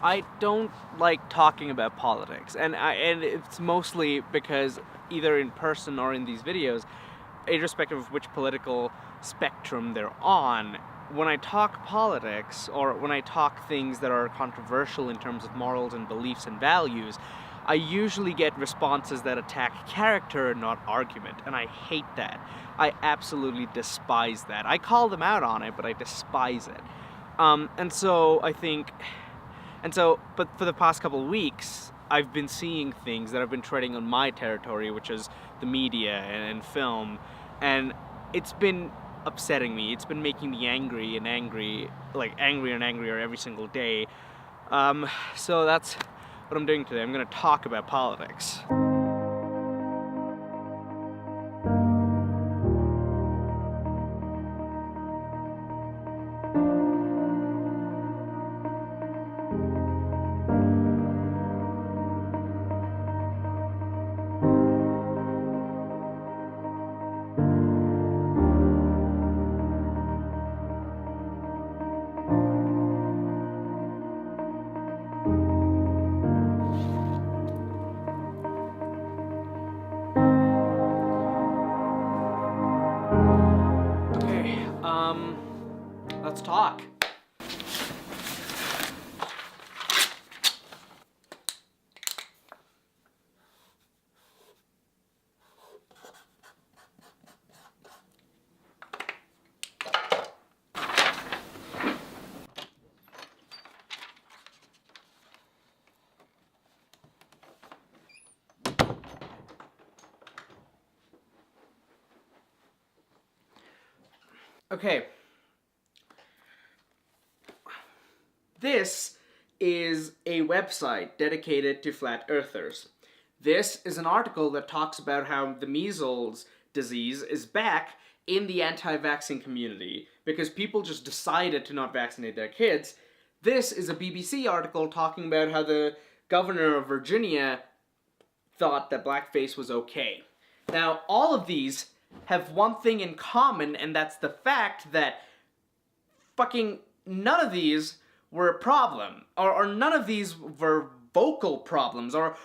I don't like talking about politics, and it's mostly because either in person or in these videos, irrespective of which political spectrum they're on, when I talk politics or when I talk things that are controversial in terms of morals and beliefs and values, I usually get responses that attack character, not argument, and I hate that. I absolutely despise that. I call them out on it, but I despise it. And so I think but for the past couple of weeks, I've been seeing things that have been treading on my territory, which is the media and film, and it's been upsetting me. It's been making me angry and angry, like angrier and angrier every single day. So that's what I'm doing today. I'm going to talk about politics. Okay, let's talk. Okay. This is a website dedicated to flat earthers. This is an article that talks about how the measles disease is back in the anti-vaccine community because people just decided to not vaccinate their kids. This is a BBC article talking about how the governor of Virginia thought that blackface was okay. Now, all of these have one thing in common, and that's the fact that fucking none of these were a problem, or none of these were vocal problems, or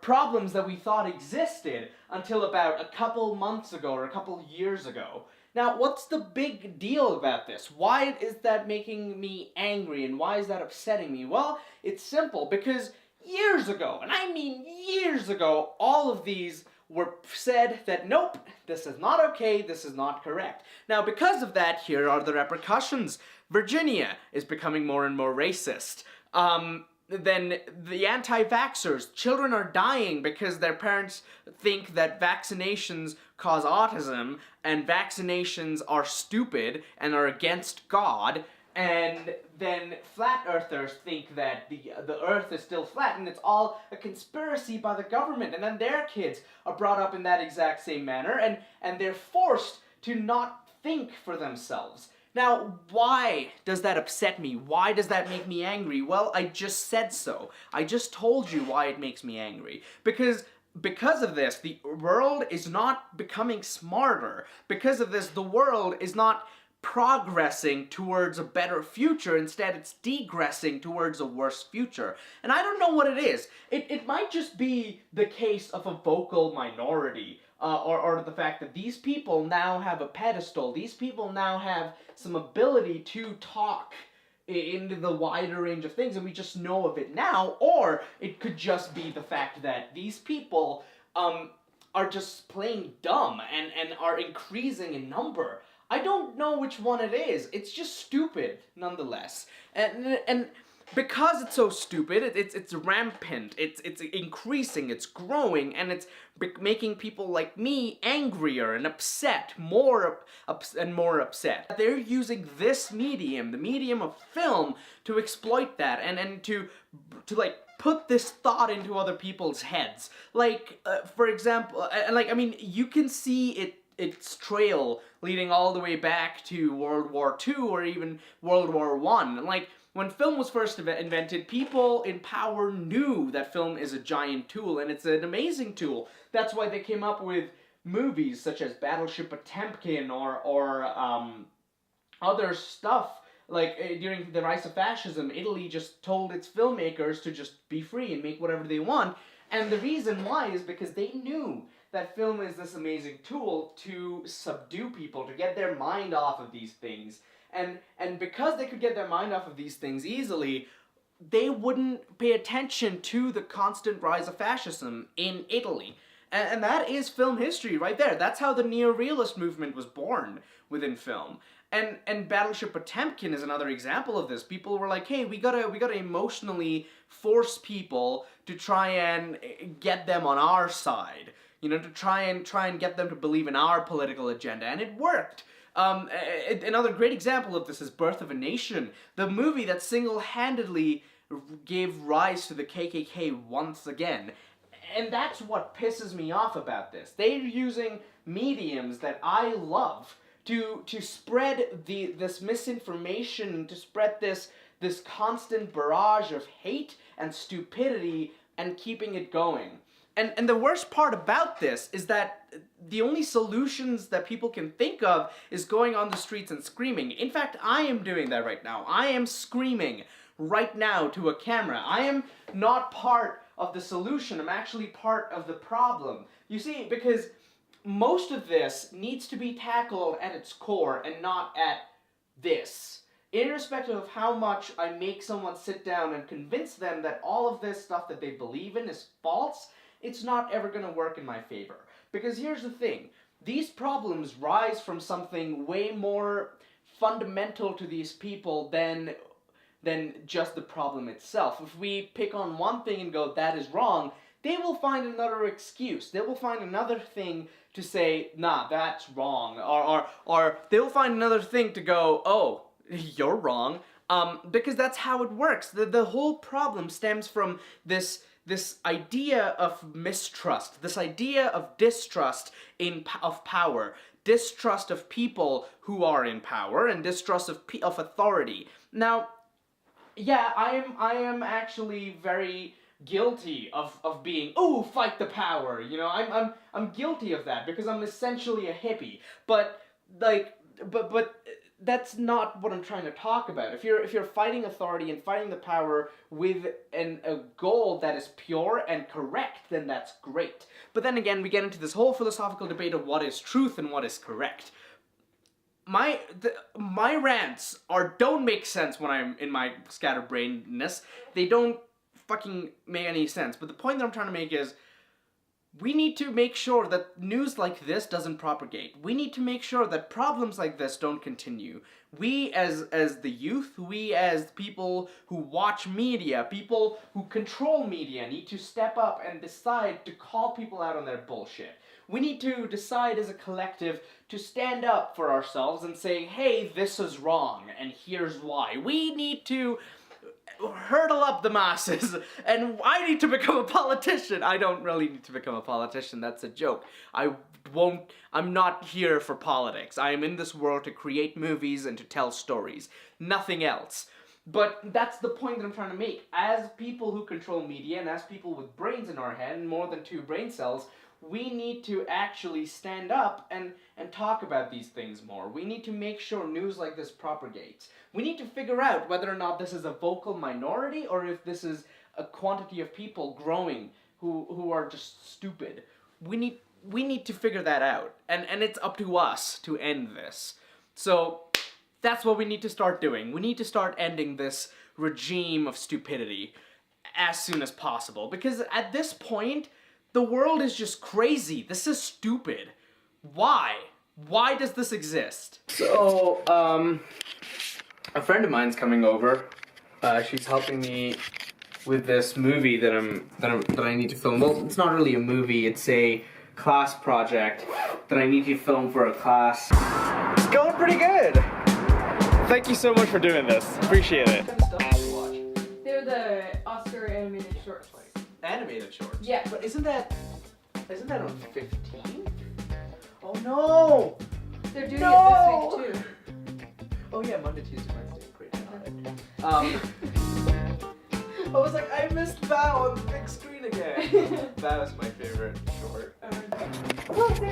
problems that we thought existed until about a couple months ago or a couple years ago. Now, what's the big deal about this? Why is that making me angry, and why is that upsetting me? Well, it's simple, because years ago, and I mean years ago, all of these were said that nope, this is not okay, this is not correct. Now, because of that, here are the repercussions. Virginia is becoming more and more racist. Then the anti-vaxxers, children are dying because their parents think that vaccinations cause autism, and vaccinations are stupid and are against God. And then flat earthers think that the earth is still flat and it's all a conspiracy by the government, and then their kids are brought up in that exact same manner, and they're forced to not think for themselves. Now, why does that upset me? Why does that make me angry? Well, I just said so. I just told you why it makes me angry. Because of this, the world is not becoming smarter. Because of this, the world is not progressing towards a better future. Instead, it's degressing towards a worse future. And I don't know what it is. It might just be the case of a vocal minority, or the fact that these people now have a pedestal. These people now have some ability to talk into the wider range of things, and we just know of it now. Or it could just be the fact that these people are just plain dumb and are increasing in number. I don't know which one it is. It's just stupid, nonetheless. And because it's so stupid, it's rampant. It's increasing. It's growing, and it's making people like me angrier and upset, more upset. They're using this medium, the medium of film, to exploit that and to like put this thought into other people's heads. Like, for example, I mean, you can see its trail leading all the way back to World War II or even World War I. Like, when film was first invented, people in power knew that film is a giant tool, and it's an amazing tool. That's why they came up with movies such as Battleship Potemkin or other stuff during the rise of fascism, Italy just told its filmmakers to just be free and make whatever they want. And the reason why is because they knew that film is this amazing tool to subdue people, to get their mind off of these things. And because they could get their mind off of these things easily, they wouldn't pay attention to the constant rise of fascism in Italy. And that is film history right there. That's how the neo-realist movement was born within film. And Battleship Potemkin is another example of this. People were like, hey, we gotta emotionally force people to try and get them on our side. You know, to try and get them to believe in our political agenda. And it worked. Another great example of this is Birth of a Nation, the movie that single-handedly gave rise to the KKK once again. And that's what pisses me off about this. They're using mediums that I love to spread this misinformation, to spread this constant barrage of hate and stupidity and keeping it going. And the worst part about this is that the only solutions that people can think of is going on the streets and screaming. In fact, I am doing that right now. I am screaming right now to a camera. I am not part of the solution. I'm actually part of the problem. You see, because most of this needs to be tackled at its core and not at this. Irrespective of how much I make someone sit down and convince them that all of this stuff that they believe in is false, it's not ever going to work in my favor. Because here's the thing. These problems rise from something way more fundamental to these people than just the problem itself. If we pick on one thing and go, that is wrong, they will find another excuse. They will find another thing to say, nah, that's wrong. Or they'll find another thing to go, oh, you're wrong. Because that's how it works. The whole problem stems from this idea of mistrust, this idea of distrust of power, distrust of people who are in power, and distrust of authority. Now, yeah, I am actually very guilty of being, oh, fight the power, you know, I'm guilty of that because I'm essentially a hippie, but that's not what I'm trying to talk about. If you're fighting authority and fighting the power with a goal that is pure and correct, then that's great. But then again, we get into this whole philosophical debate of what is truth and what is correct. My rants don't make sense when I'm in my scatterbrainedness. They don't fucking make any sense. But the point that I'm trying to make is, we need to make sure that news like this doesn't propagate. We need to make sure that problems like this don't continue. We as the youth, we as people who watch media, people who control media, need to step up and decide to call people out on their bullshit. We need to decide as a collective to stand up for ourselves and say, hey, this is wrong, and here's why. We need to hurdle up the masses, and I need to become a politician. I don't really need to become a politician, that's a joke. I'm not here for politics. I am in this world to create movies and to tell stories. Nothing else. But that's the point that I'm trying to make. As people who control media, and as people with brains in our head, and more than 2 brain cells, we need to actually stand up and talk about these things more. We need to make sure news like this propagates. We need to figure out whether or not this is a vocal minority or if this is a quantity of people growing who are just stupid. We need to figure that out. And it's up to us to end this. So that's what we need to start doing. We need to start ending this regime of stupidity as soon as possible. Because at this point, the world is just crazy. This is stupid. Why? Why does this exist? So, a friend of mine's coming over. She's helping me with this movie that I need to film. Well, it's not really a movie. It's a class project that I need to film for a class. It's going pretty good. Thank you so much for doing this. Appreciate it. What kind of stuff do you watch? They're the Oscar animated shorts. Animated shorts? Yeah. But isn't that on 15? Oh no! They're doing it this week too. Oh yeah, Monday, Tuesday, Wednesday. Great. I was like, I missed Bao on the big screen again. Bao is my favorite short.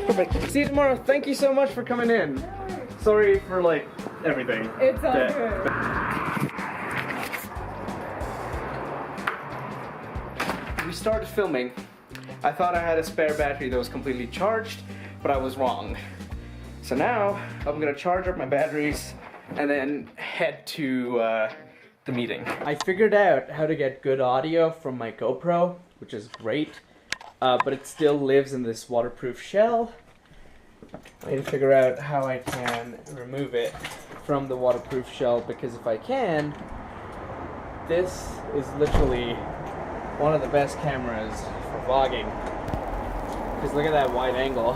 Perfect. See you tomorrow. Thank you so much for coming in. Sorry for everything. It's all that- good. We started filming. I thought I had a spare battery that was completely charged, but I was wrong. So now I'm gonna charge up my batteries and then head to the meeting. I figured out how to get good audio from my GoPro, which is great, but it still lives in this waterproof shell. I need to figure out how I can remove it from the waterproof shell, because if I can, this is literally one of the best cameras for vlogging. Because look at that wide angle.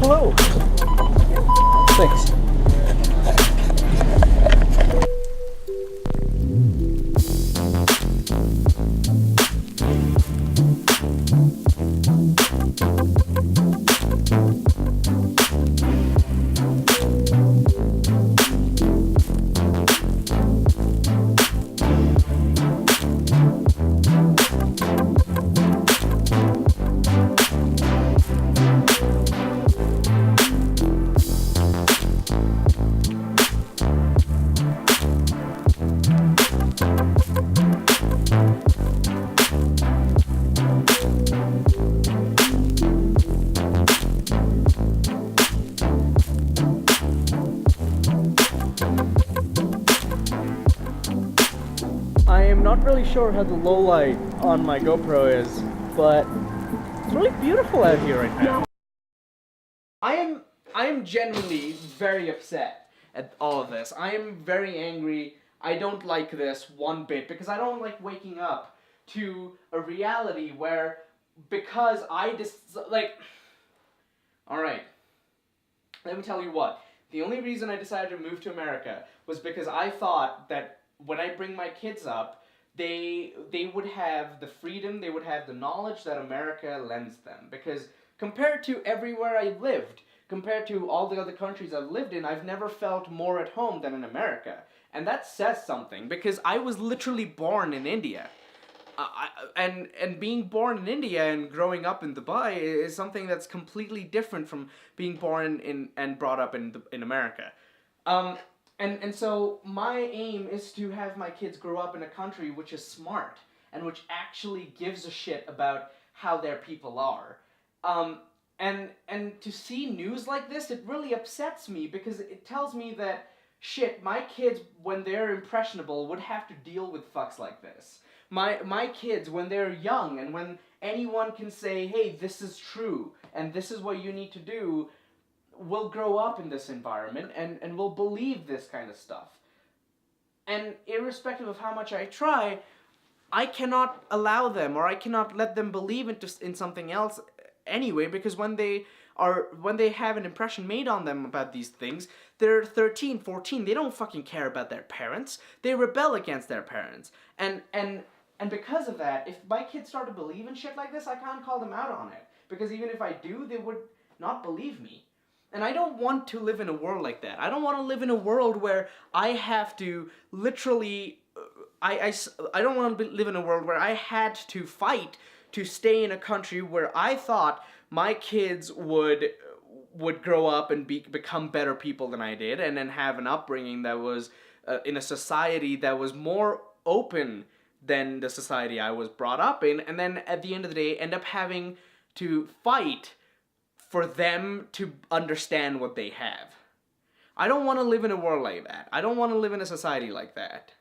Hello. Thanks. I am not really sure how the low light on my GoPro is, but it's really beautiful out here right now. I am genuinely very upset at all of this. I am very angry. I don't like this one bit, because I don't like waking up to a reality where, because alright, let me tell you what. The only reason I decided to move to America was because I thought that when I bring my kids up, they would have the freedom, they would have the knowledge that America lends them. Because compared to everywhere I've lived, compared to all the other countries I've lived in, I've never felt more at home than in America. And that says something, because I was literally born in India. And being born in India and growing up in Dubai is something that's completely different from being born in and brought up in America. And so my aim is to have my kids grow up in a country which is smart and which actually gives a shit about how their people are. And to see news like this, it really upsets me, because it tells me that, shit, my kids, when they're impressionable, would have to deal with fucks like this. My kids, when they're young and when anyone can say, hey, this is true and this is what you need to do, will grow up in this environment and will believe this kind of stuff. And irrespective of how much I try, I cannot allow them, or I cannot let them believe in something else anyway, because when they have an impression made on them about these things, they're 13, 14, they don't fucking care about their parents. They rebel against their parents. And because of that, if my kids start to believe in shit like this, I can't call them out on it. Because even if I do, they would not believe me. And I don't want to live in a world like that. I don't want to live in a world where I have to literally... I don't want to live in a world where I had to fight to stay in a country where I thought my kids would grow up and become better people than I did, and then have an upbringing that was in a society that was more open than the society I was brought up in, and then at the end of the day end up having to fight for them to understand what they have. I don't want to live in a world like that. I don't want to live in a society like that.